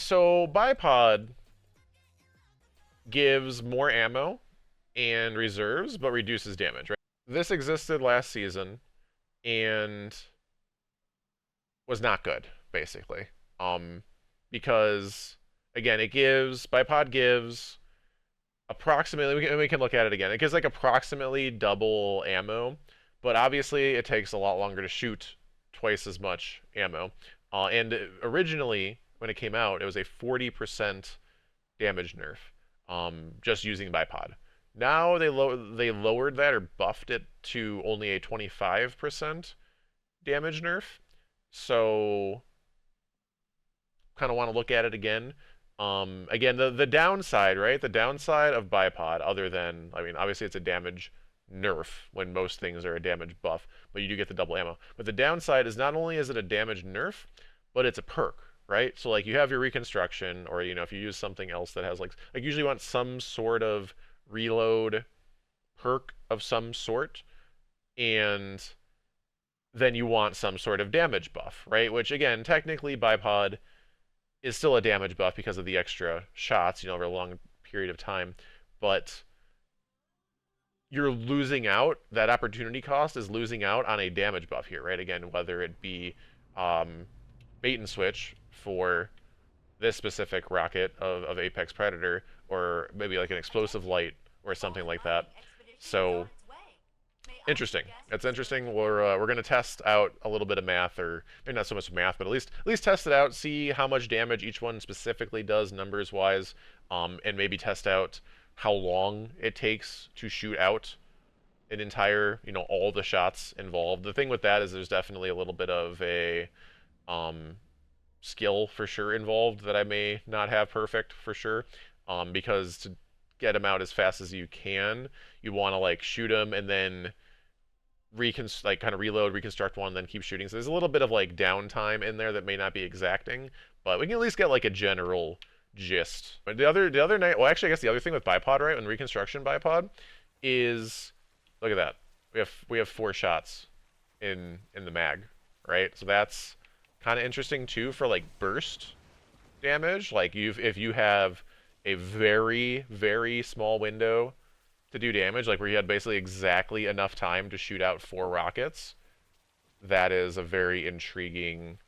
So Bipod gives more ammo and reserves, but reduces damage, right? This existed last season and was not good, basically. Um, because again, Bipod gives approximately, we can look at it again. It gives like approximately double ammo, but obviously it takes a lot longer to shoot twice as much ammo. And originally, when it came out, it was a 40% damage nerf, just using bipod. Now they lowered that or buffed it to only a 25% damage nerf. So kind of want to look at it again. Again, the downside, right? The downside of bipod, other than, I mean, obviously it's a damage nerf when most things are a damage buff, but you do get the double ammo. But the downside is not only is it a damage nerf, but it's a perk, right? So like you have your reconstruction, or if you use something else that has like usually you want some sort of reload perk of some sort, and then you want some sort of damage buff, right? Which again, technically bipod is still a damage buff because of the extra shots, over a long period of time. But you're losing out. That opportunity cost is losing out on a damage buff here, right? Again, whether it be bait and switch for this specific rocket of Apex Predator, or maybe like an explosive light or something like that. So interesting. It's interesting. We're gonna test out a little bit of math, or maybe not so much math, but at least test it out, see how much damage each one specifically does numbers wise, and maybe test out how long it takes to shoot out an entire, all the shots involved. The thing with that is there's definitely a little bit of a um, skill for sure involved that I may not have perfect for sure, because to get them out as fast as you can, you want to like shoot them and then kind of reload, reconstruct one, then keep shooting. So there's a little bit of like downtime in there that may not be exacting, but we can at least get like a general gist. But the other night, well, actually, I guess the other thing with bipod, right, when reconstruction bipod, is look at that. We have 4 shots in the mag, right? So that's kind of interesting too for like burst damage. Like if you have a very very small window to do damage, like where you had basically exactly enough time to shoot out 4 rockets, that is a very intriguing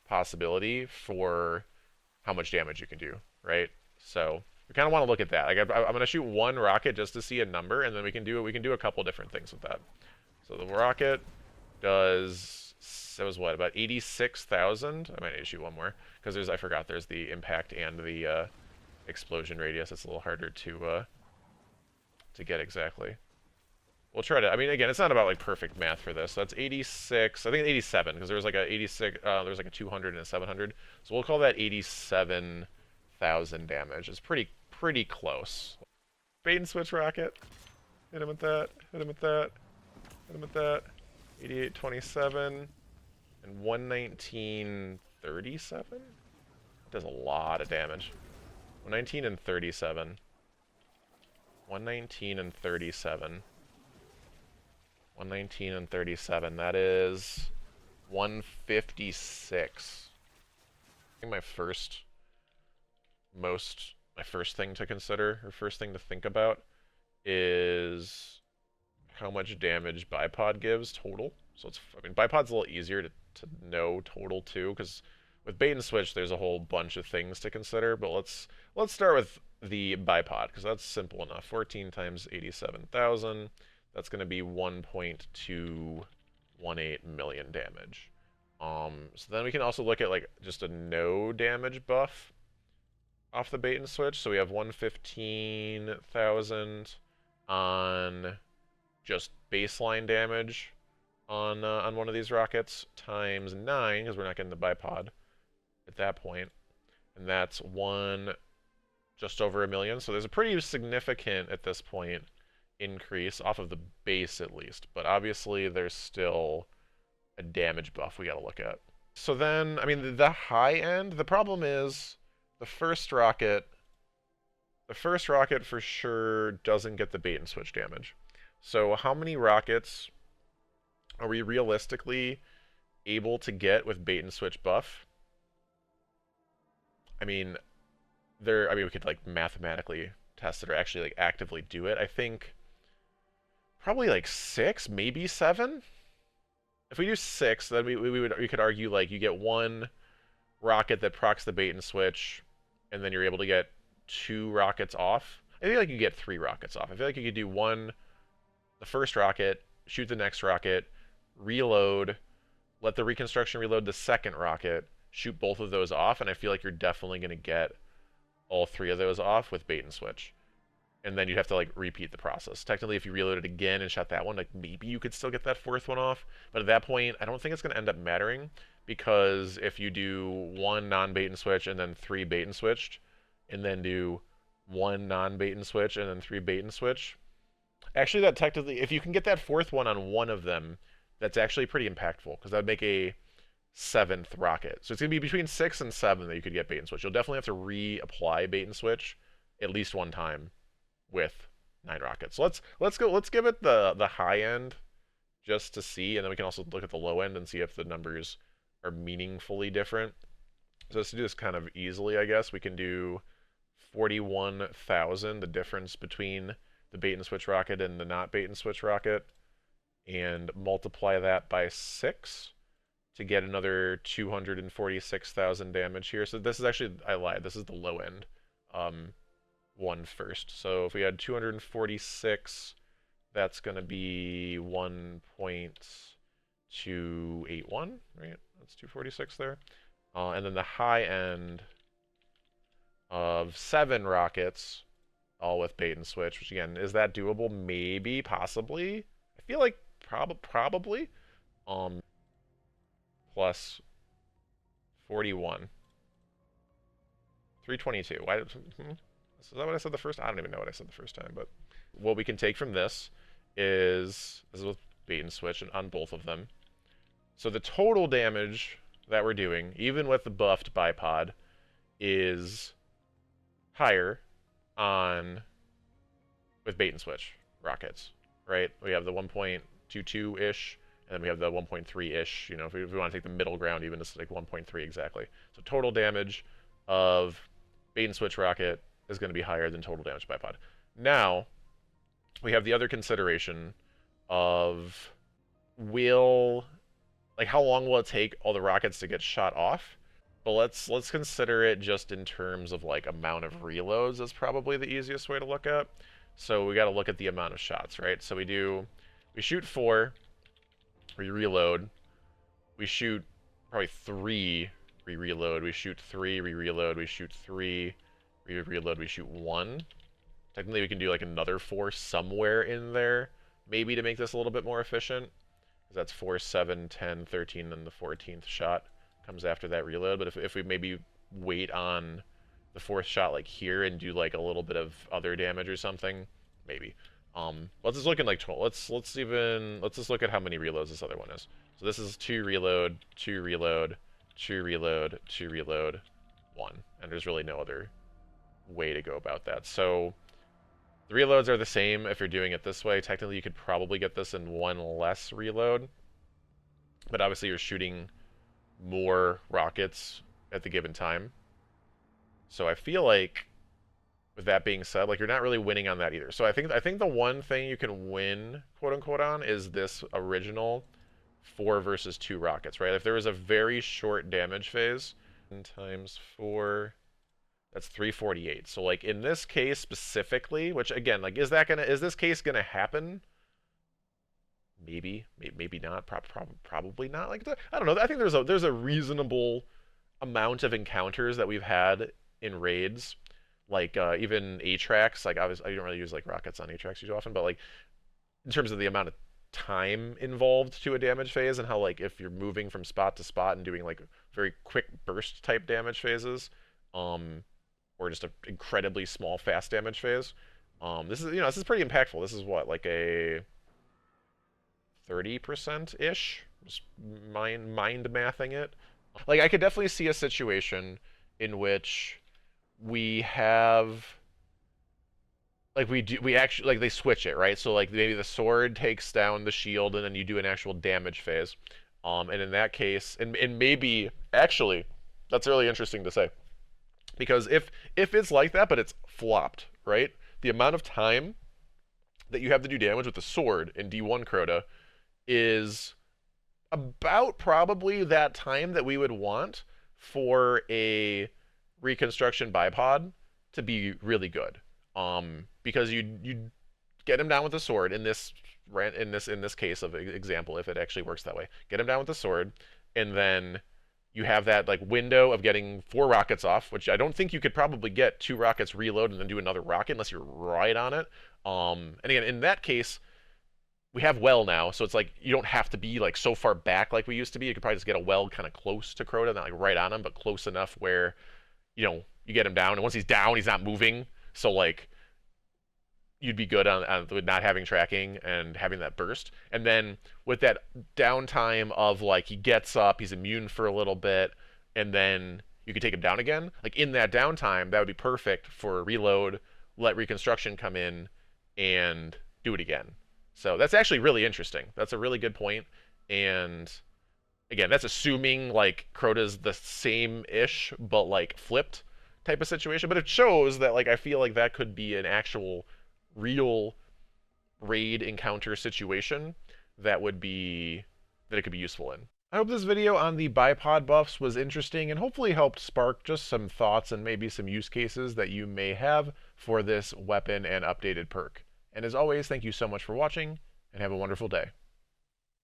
possibility for how much damage you can do, right? So we kind of want to look at that. Like I'm going to shoot 1 rocket just to see a number, and then we can do a couple different things with that. So the rocket does, that was what, about 86,000? I might need to shoot one more because I forgot there's the impact and the explosion radius. It's a little harder to get exactly. We'll try to. I mean, again, it's not about like perfect math for this. So that's 86. I think 87 because there was like a 86. There was like a 200 and a 700. So we'll call that 87,000 damage. It's pretty close. Bait and switch rocket. Hit him with that. Hit him with that. Hit him with that. 8827 and 11937. Does a lot of damage. 119 and 37. 119 and 37. 119 and 37. That is 156. I think my first thing to consider, or first thing to think about, is how much damage bipod gives total. So I mean, bipod's a little easier to know total too, because with bait and switch, there's a whole bunch of things to consider. But let's start with the bipod, because that's simple enough. 14 times 87,000. That's going to be 1.218 million damage. So then we can also look at like just a no damage buff off the bait and switch. So we have 115,000 on just baseline damage on one of these rockets times 9, because we're not getting the bipod at that point, and that's just over 1 million. So there's a pretty significant at this point increase off of the base at least, but obviously there's still a damage buff we got to look at. So then, I mean, the high end, the problem is the first rocket for sure doesn't get the bait and switch damage. So how many rockets are we realistically able to get with bait and switch buff? I mean, I mean, we could like mathematically test it or actually like actively do it. I think probably like 6, maybe 7. If we do 6, then we could argue like you get one rocket that procs the bait and switch, and then you're able to get 2 rockets off. I feel like you get 3 rockets off. I feel like you could do the first rocket, shoot the next rocket, reload, let the reconstruction reload the second rocket, shoot both of those off, and I feel like you're definitely going to get all 3 of those off with bait and switch. And then you'd have to like repeat the process. Technically, if you reloaded again and shot that one, like maybe you could still get that 4th one off. But at that point, I don't think it's going to end up mattering, because if you do 1 non-bait and switch and then 3 bait and switched, and then do 1 non-bait and switch and then 3 bait and switch, actually that technically, if you can get that 4th one on one of them, that's actually pretty impactful, because that would make a 7th rocket. So it's going to be between 6 and 7 that you could get bait and switch. You'll definitely have to reapply bait and switch at least one time with 9 rockets. So let's give it the high end just to see, and then we can also look at the low end and see if the numbers are meaningfully different. So let's do this kind of easily, I guess. We can do 41,000, the difference between the bait and switch rocket and the not bait and switch rocket, and multiply that by 6 to get another 246,000 damage here. So this is actually, I lied, this is the low end one first. So if we had 246, that's going to be 1.281, right? That's 246 there. And then the high end of 7 rockets, all with bait and switch, which again, is that doable? Maybe, possibly. I feel like probably. Plus 41. 322. Why is that what I said the first? I don't even know what I said the first time, but what we can take from this is with bait and switch on both of them. So the total damage that we're doing, even with the buffed bipod, is higher with bait and switch rockets, right? We have the 1.22-ish, and then we have the 1.3-ish, you know, if we want to take the middle ground, even it's like 1.3 exactly. So total damage of bait and switch rocket is going to be higher than total damage bipod. Now, we have the other consideration of how long will it take all the rockets to get shot off? But let's consider it just in terms of like amount of reloads is probably the easiest way to look at. So we got to look at the amount of shots, right? So we shoot 4, we reload, we shoot probably 3, we reload, we shoot 3, we reload, we shoot 3, we reload, we shoot 1. Technically we can do like another 4 somewhere in there, maybe to make this a little bit more efficient. Because that's 4, 7, 10, 13, then the 14th shot comes after that reload. But if we maybe wait on the 4th shot like here and do like a little bit of other damage or something, maybe. Let's just look in like 12. Let's just look at how many reloads this other one is. So this is 2 reload, 2 reload, 2 reload, 2 reload, 1. And there's really no other way to go about that. So the reloads are the same if you're doing it this way. Technically you could probably get this in 1 less reload, but obviously you're shooting more rockets at the given time. So I feel like, with that being said, like you're not really winning on that either. So I think the one thing you can win, quote unquote, on is this original 4 versus 2 rockets, right? If there was a very short damage phase, times 4, that's 348. So like in this case specifically, which again, like is this case gonna happen? Maybe not. Probably not. Like I don't know. I think there's a reasonable amount of encounters that we've had in raids, like even A-tracks. Like obviously I don't really use like rockets on A-tracks too often, but like in terms of the amount of time involved to a damage phase and how like if you're moving from spot to spot and doing like very quick burst type damage phases, or just an incredibly small fast damage phase, this is pretty impactful. This is what, like a 30%-ish, just mind mathing it. Like I could definitely see a situation in which we have like we actually like they switch it, right? So like maybe the sword takes down the shield and then you do an actual damage phase. And in that case, and maybe actually that's really interesting to say. Because if it's like that, but it's flopped, right? The amount of time that you have to do damage with the sword in D1 Crota is about probably that time that we would want for a reconstruction bipod to be really good. Because you get him down with the sword in this case of example, if it actually works that way. Get him down with the sword, and then you have that like window of getting 4 rockets off, which I don't think you could probably get 2 rockets reload and then do another rocket unless you're right on it. And again, in that case, we have well now, so it's like you don't have to be like so far back like we used to be. You could probably just get a well kind of close to Crota, not like right on him, but close enough where you get him down, and once he's down, he's not moving. So like you'd be good on with not having tracking and having that burst. And then with that downtime of like he gets up, he's immune for a little bit, and then you could take him down again. Like in that downtime, that would be perfect for reload, let reconstruction come in, and do it again. So that's actually really interesting. That's a really good point. And again, that's assuming like Crota's the same-ish, but like flipped type of situation. But it shows that like I feel like that could be an actual real raid encounter situation that would be that it could be useful in. I hope this video on the bipod buffs was interesting and hopefully helped spark just some thoughts and maybe some use cases that you may have for this weapon and updated perk. And as always, thank you so much for watching and have a wonderful day.